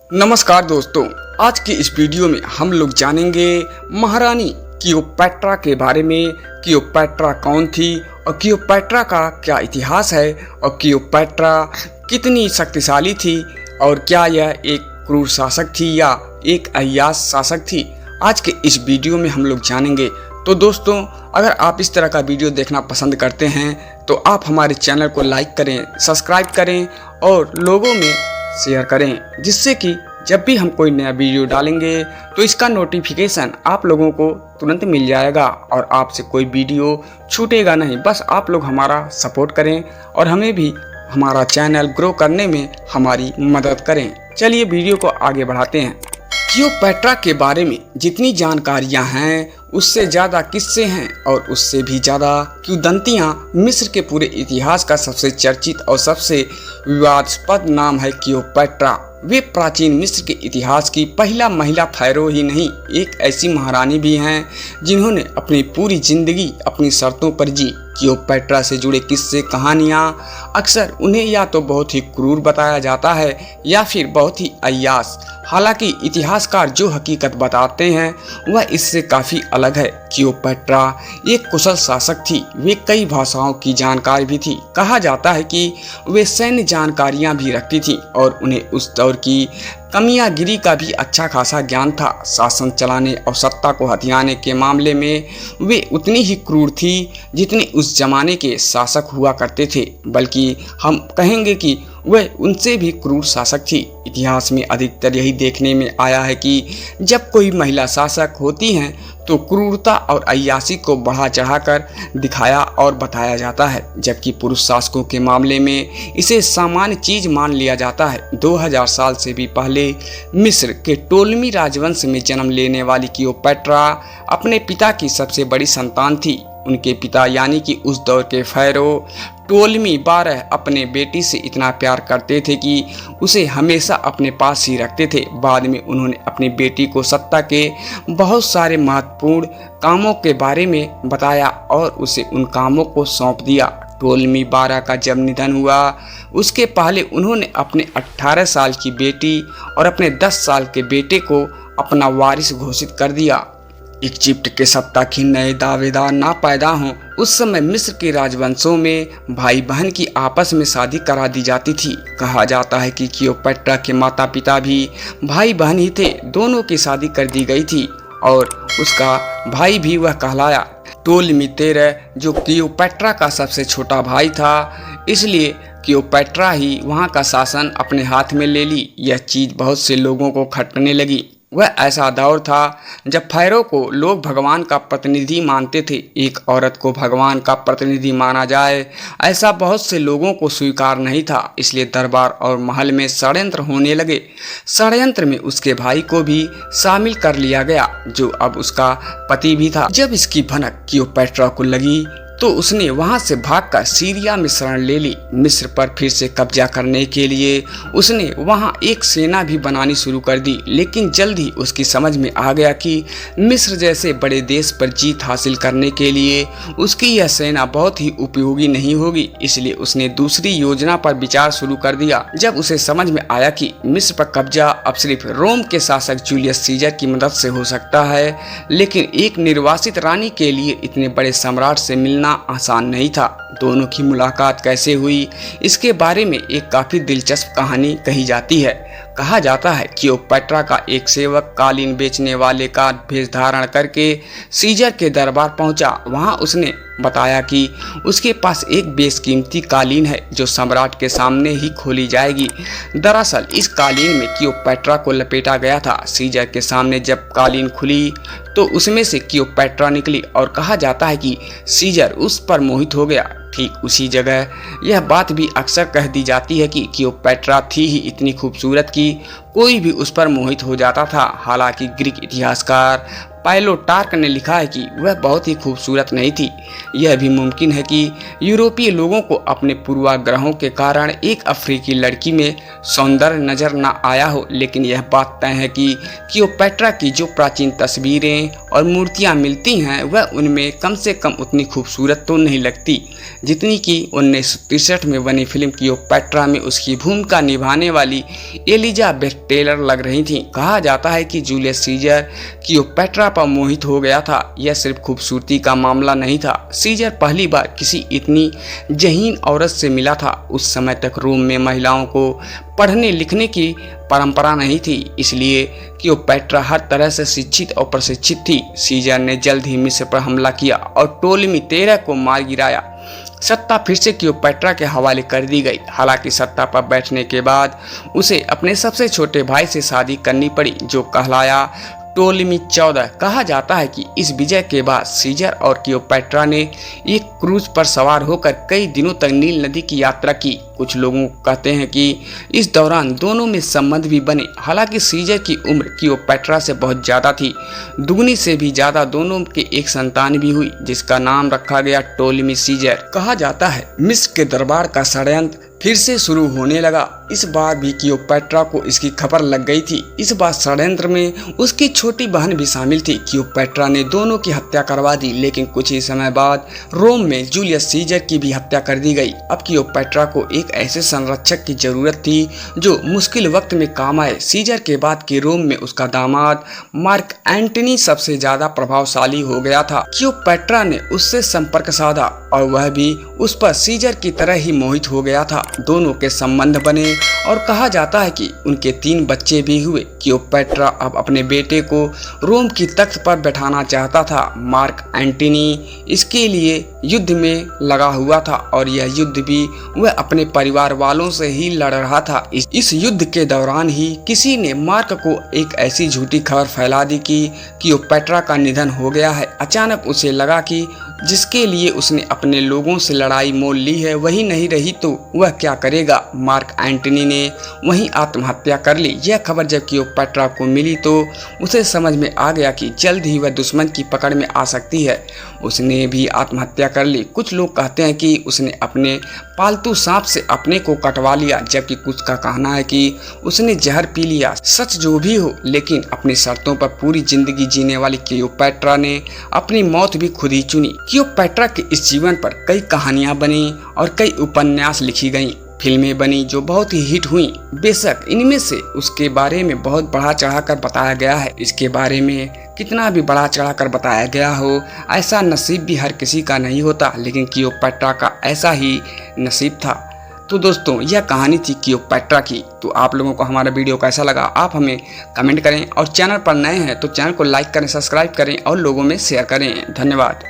नमस्कार दोस्तों, आज की इस वीडियो में हम लोग जानेंगे महारानी क्लियोपेट्रा के बारे में। क्लियोपेट्रा कौन थी और क्लियोपेट्रा का क्या इतिहास है और क्लियोपेट्रा कितनी शक्तिशाली थी और क्या यह एक क्रूर शासक थी या एक अय्याश शासक थी। आज के इस वीडियो में हम लोग जानेंगे। तो दोस्तों, अगर आप इस तरह का वीडियो देखना पसंद करते हैं तो आप हमारे चैनल को लाइक करें, सब्सक्राइब करें और लोगों में शेयर करें, जिससे कि जब भी हम कोई नया वीडियो डालेंगे तो इसका नोटिफिकेशन आप लोगों को तुरंत मिल जाएगा और आपसे कोई वीडियो छूटेगा नहीं। बस आप लोग हमारा सपोर्ट करें और हमें भी हमारा चैनल ग्रो करने में हमारी मदद करें। चलिए वीडियो को आगे बढ़ाते हैं। क्लियोपेट्रा के बारे में जितनी जानकारियां हैं उससे ज़्यादा किस्से हैं और उससे भी ज़्यादा किंवदंतियां। मिस्र के पूरे इतिहास का सबसे चर्चित और सबसे विवादास्पद नाम है क्लियोपेट्रा। वे प्राचीन मिस्र के इतिहास की पहला महिला फ़ायरो ही नहीं, एक ऐसी महारानी भी हैं जिन्होंने अपनी पूरी जिंदगी अपनी शर्तों पर जी। क्लियोपेट्रा से जुड़े किस्से कहानियाँ अक्सर उन्हें या तो बहुत ही क्रूर बताया जाता है या फिर बहुत ही अय्याश। हालांकि इतिहासकार जो हकीकत बताते हैं वह इससे काफ़ी अलग है। क्लियोपेट्रा एक कुशल शासक थी। वे कई भाषाओं की जानकार भी थी। कहा जाता है कि वे सैन्य जानकारियां भी रखती थी और उन्हें उस दौर की कमियागिरी का भी अच्छा खासा ज्ञान था। शासन चलाने और सत्ता को हथियाने के मामले में वे उतनी ही क्रूर थी जितने उस जमाने के शासक हुआ करते थे, बल्कि हम कहेंगे कि वह उनसे भी क्रूर शासक थी। इतिहास में अधिकतर यही देखने में आया है कि जब कोई महिला शासक होती हैं तो क्रूरता और अय्याशी को बढ़ा चढ़ाकर दिखाया और बताया जाता है, जबकि पुरुष शासकों के मामले में इसे सामान्य चीज मान लिया जाता है। 2000 साल से भी पहले मिस्र के टोलमी राजवंश में जन्म लेने वाली क्लियोपेट्रा अपने पिता की सबसे बड़ी संतान थी। उनके पिता यानी कि उस दौर के फ़ायरो टोलमी 12 अपने बेटी से इतना प्यार करते थे कि उसे हमेशा अपने पास ही रखते थे। बाद में उन्होंने अपनी बेटी को सत्ता के बहुत सारे महत्वपूर्ण कामों के बारे में बताया और उसे उन कामों को सौंप दिया। टोलमी 12 का जब निधन हुआ उसके पहले उन्होंने अपने 18 साल की बेटी और अपने 10 साल के बेटे को अपना वारिस घोषित कर दिया। इजिप्ट के सत्ता की नए दावेदार ना पैदा हों, उस समय मिस्र के राजवंशों में भाई बहन की आपस में शादी करा दी जाती थी। कहा जाता है कि क्लियोपेट्रा के माता पिता भी भाई बहन ही थे। दोनों की शादी कर दी गई थी और उसका भाई भी वह कहलाया टोलमी 13, जो क्लियोपेट्रा का सबसे छोटा भाई था। इसलिए क्लियोपेट्रा ही वहाँ का शासन अपने हाथ में ले ली। यह चीज़ बहुत से लोगों को खटकने लगी। वह ऐसा दौर था जब फ़ायरो को लोग भगवान का प्रतिनिधि मानते थे। एक औरत को भगवान का प्रतिनिधि माना जाए ऐसा बहुत से लोगों को स्वीकार नहीं था। इसलिए दरबार और महल में षड्यंत्र होने लगे। षड्यंत्र में उसके भाई को भी शामिल कर लिया गया, जो अब उसका पति भी था। जब इसकी भनक क्लियोपेट्रा को लगी तो उसने वहां से भागकर सीरिया में शरण ले ली। मिस्र पर फिर से कब्जा करने के लिए उसने वहां एक सेना भी बनानी शुरू कर दी, लेकिन जल्द ही उसकी समझ में आ गया कि मिस्र जैसे बड़े देश पर जीत हासिल करने के लिए उसकी यह सेना बहुत ही उपयोगी नहीं होगी। इसलिए उसने दूसरी योजना पर विचार शुरू कर दिया। जब उसे समझ में आया कि मिस्र पर कब्जा अब सिर्फ रोम के शासक जूलियस सीजर की मदद से हो सकता है, लेकिन एक निर्वासित रानी के लिए इतने बड़े सम्राट से मिलना आसान नहीं था। दोनों की मुलाकात कैसे हुई इसके बारे में एक काफी दिलचस्प कहानी कही जाती है। कहा जाता है कि क्लियोपेट्रा का एक सेवक कालीन बेचने वाले का भेष धारण करके सीजर के दरबार पहुंचा। वहां उसने बताया कि उसके पास एक बेशकीमती कालीन है जो सम्राट के सामने ही खोली जाएगी। दरअसल इस कालीन में क्लियोपेट्रा को लपेटा गया था। सीजर के सामने जब कालीन खुली तो उसमें से क्लियोपेट्रा निकली और कहा जाता है कि सीजर उस पर मोहित हो गया। ठीक उसी जगह यह बात भी अक्सर कह दी जाती है कि क्लियोपेट्रा थी ही इतनी खूबसूरत कि कोई भी उस पर मोहित हो जाता था। हालांकि ग्रीक इतिहासकार प्लूटार्क ने लिखा है कि वह बहुत ही खूबसूरत नहीं थी। यह भी मुमकिन है कि यूरोपीय लोगों को अपने पूर्वाग्रहों के कारण एक अफ्रीकी लड़की में सौंदर्य नजर न आया हो, लेकिन यह बात तय है कि क्लियोपेट्रा की जो प्राचीन तस्वीरें और मूर्तियां मिलती हैं वह उनमें कम से कम उतनी खूबसूरत तो नहीं लगती जितनी कि 1963 में बनी फिल्म क्लियोपैट्रा में उसकी भूमिका निभाने वाली एलिजाबेथ टेलर लग रही थी। कहा जाता है कि जूलियस सीजर क्लियोपैट्रा पर मोहित हो गया था। यह सिर्फ खूबसूरती का मामला नहीं था। सीजर पहली बार किसी इतनी जहीन औरत से मिला था। उस समय तक रोम में महिलाओं को पढ़ने लिखने की परंपरा नहीं थी, इसलिए क्लियोपैट्रा हर तरह से शिक्षित और प्रशिक्षित थी। सीजर ने जल्द ही मिस्र पर हमला किया और टोलेमी 13 को मार गिराया। सत्ता फिर से क्लियोपैट्रा के हवाले कर दी गई। हालांकि सत्ता पर बैठने के बाद उसे अपने सबसे छोटे भाई से शादी करनी पड़ी, जो कहलाया टोलेमी 14। कहा जाता है कि इस विजय के बाद सीजर और क्लियोपैट्रा ने एक क्रूज पर सवार होकर कई दिनों तक नील नदी की यात्रा की। कुछ लोगों कहते हैं कि इस दौरान दोनों में संबंध भी बने। हालांकि सीजर की उम्र क्लियोपैट्रा से बहुत ज़्यादा थी, दुगनी से भी ज़्यादा। दोनों के एक संतान भी हुई, जिसका नाम रखा गया टोलेमी सीजर। कहा जाता है मिस्र के दरबार का षड्यंत्र फिर से शुरू होने लगा। इस बार भी क्लियोपैट्रा को इसकी खबर लग गई थी। इस बार षड्यंत्र में उसकी छोटी बहन भी शामिल थी। क्लियोपैट्रा ने दोनों की हत्या करवा दी, लेकिन कुछ ही समय बाद रोम में जूलियस सीजर की भी हत्या कर दी गई। अब क्लियोपैट्रा को एक ऐसे संरक्षक की जरूरत थी जो मुश्किल वक्त में काम आए। सीजर के बाद के रोम में उसका दामाद मार्क एंटनी सबसे ज्यादा प्रभावशाली हो गया था। क्लियोपैट्रा ने उससे संपर्क साधा और वह भी उस पर सीजर की तरह ही मोहित हो गया था। दोनों के संबंध बने और कहा जाता है कि उनके 3 बच्चे भी हुए। क्लियोपैट्रा अब अपने बेटे को रोम की तख्त पर बैठाना चाहता था। मार्क एंटनी इसके लिए युद्ध में लगा हुआ था और यह युद्ध भी वह अपने परिवार वालों से ही लड़ रहा था। इस युद्ध के दौरान ही किसी ने मार्क को एक ऐसी झूठी खबर फैला दी कि क्लियोपैट्रा का निधन हो गया है। अचानक उसे लगा कि जिसके लिए उसने अपने लोगों से लड़ाई मोल ली है वही नहीं रही तो वह क्या करेगा। मार्क एंटनी ने वहीं आत्महत्या कर ली। यह खबर जब क्लियोपैट्रा को मिली तो उसे समझ में आ गया कि जल्द ही वह दुश्मन की पकड़ में आ सकती है। उसने भी आत्महत्या कर ली। कुछ लोग कहते हैं कि उसने अपने पालतू सांप से अपने को कटवा लिया, जबकि कुछ का कहना है कि उसने जहर पी लिया। सच जो भी हो, लेकिन अपनी शर्तों पर पूरी जिंदगी जीने वाली क्लियोपैट्रा ने अपनी मौत भी खुद ही चुनी। क्लियोपैट्रा के इस जीवन पर कई कहानियां बनी और कई उपन्यास लिखी गईं, फिल्में बनी जो बहुत ही हिट हुई। बेशक इनमें से उसके बारे में बहुत बढ़ा चढ़ा कर बताया गया है। इसके बारे में कितना भी बढ़ा चढ़ा कर बताया गया हो, ऐसा नसीब भी हर किसी का नहीं होता, लेकिन क्लियोपैट्रा का ऐसा ही नसीब था। तो दोस्तों, यह कहानी थी क्लियोपैट्रा की। तो आप लोगों को हमारा वीडियो कैसा लगा आप हमें कमेंट करें और चैनल पर नए हैं तो चैनल को लाइक करें, सब्सक्राइब करें और लोगों में शेयर करें। धन्यवाद।